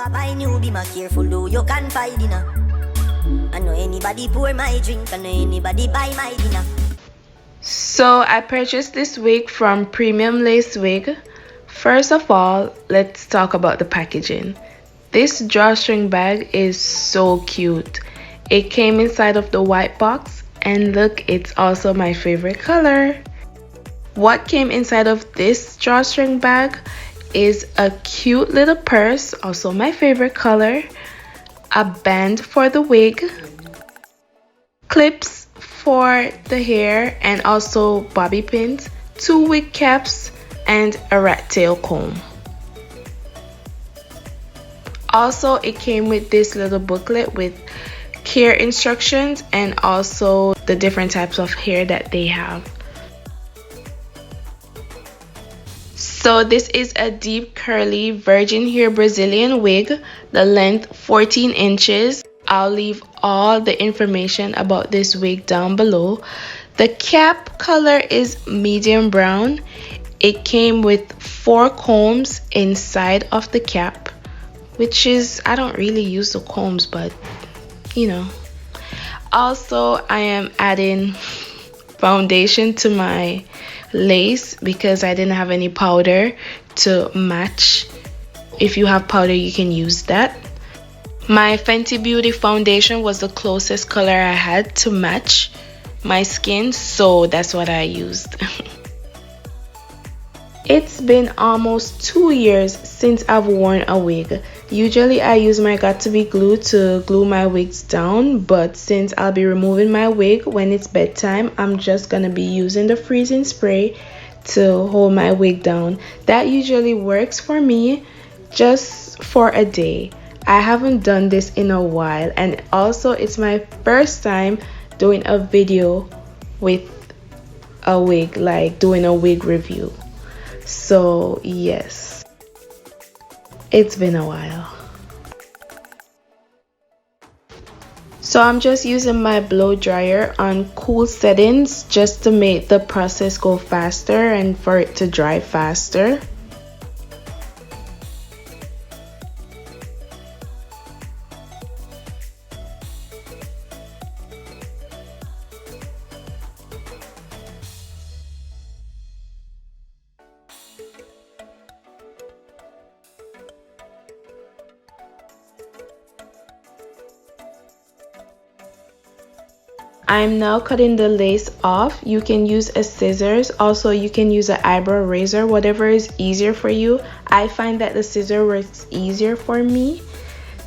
a buy new, be more careful though you can find dinner. I know anybody pour my drink, I know anybody buy my dinner. So I purchased this wig from Premium Lace Wig. First of all, let's talk about the packaging. This drawstring bag is so cute. It came inside of the white box, and look, it's also my favorite color. What came inside of this drawstring bag is a cute little purse, also my favorite color, a band for the wig, clips for the hair, and also bobby pins, 2 wig caps, and a rat tail comb. Also, it came with this little booklet with care instructions and also the different types of hair that they have. So this is a deep curly virgin hair Brazilian wig, the length 14 inches. I'll leave all the information about this wig down below. The cap color is medium brown. It came with 4 combs inside of the cap, which is, I don't really use the combs, but you know. Also, I am adding foundation to my lace because I didn't have any powder to match. If you have powder, you can use that. My Fenty Beauty foundation was the closest color I had to match my skin, so that's what I used. It's been almost 2 years since I've worn a wig. Usually I use my Got2b glue to glue my wigs down, but since I'll be removing my wig when it's bedtime, I'm just gonna be using the freezing spray to hold my wig down. That usually works for me just for a day. I haven't done this in a while, and also it's my first time doing a video with a wig, like doing a wig review. So yes, it's been a while. So I'm just using my blow dryer on cool settings just to make the process go faster and for it to dry faster. I'm now cutting the lace off. You can use a scissors, also you can use an eyebrow razor, whatever is easier for you. I find that the scissor works easier for me,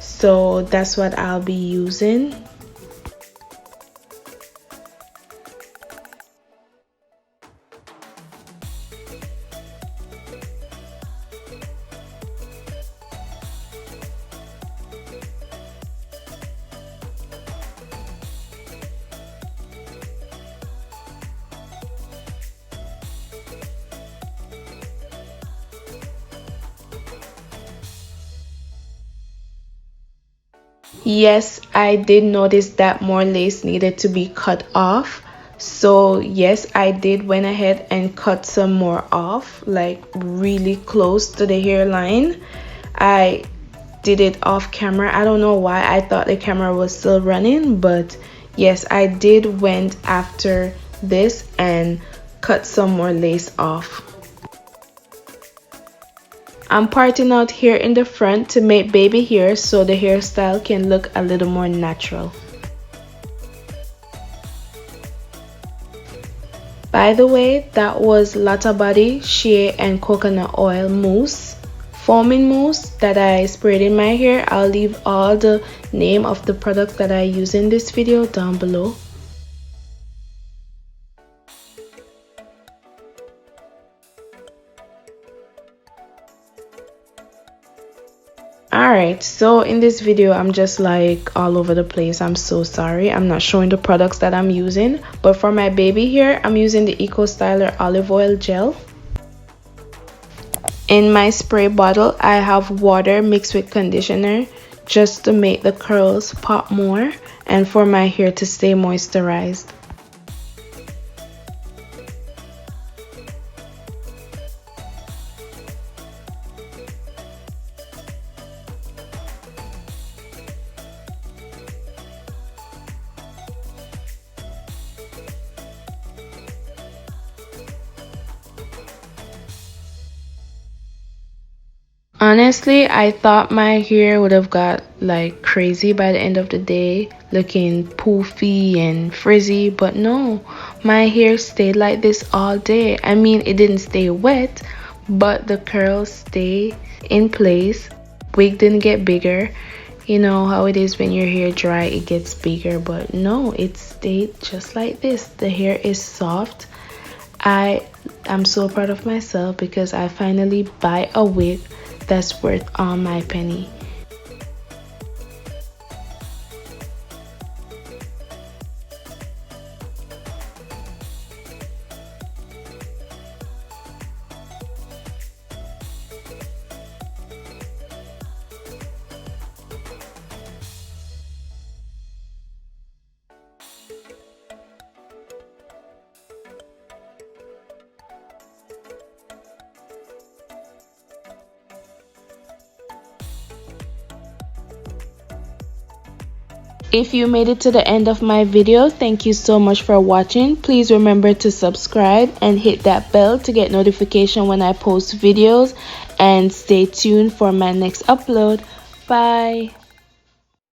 so that's what I'll be using. Yes, I did notice that more lace needed to be cut off. So yes, I did went ahead and cut some more off, like really close to the hairline. I did it off camera. I don't know why. I thought the camera was still running, but yes, I did went after this and cut some more lace off. I'm parting out here in the front to make baby hair so the hairstyle can look a little more natural. By the way, that was Lotta Body, Shea, and Coconut Oil Mousse, foaming mousse that I sprayed in my hair. I'll leave all the name of the products that I use in this video down below. Alright, so in this video I'm just like all over the place. I'm so sorry. I'm not showing the products that I'm using, but for my baby hair I'm using the Eco Styler olive oil gel. In my spray bottle I have water mixed with conditioner just to make the curls pop more and for my hair to stay moisturized. Honestly, I thought my hair would have got like crazy by the end of the day, looking poofy and frizzy, but no, my hair stayed like this all day. I mean, it didn't stay wet, but the curls stay in place. Wig didn't get bigger. You know how it is when your hair dry, it gets bigger, but no, it stayed just like this. The hair is soft. I'm so proud of myself because I finally buy a wig that's worth all my penny. If you made it to the end of my video, thank you so much for watching. Please remember to subscribe and hit that bell to get notification when I post videos, and stay tuned for my next upload. Bye.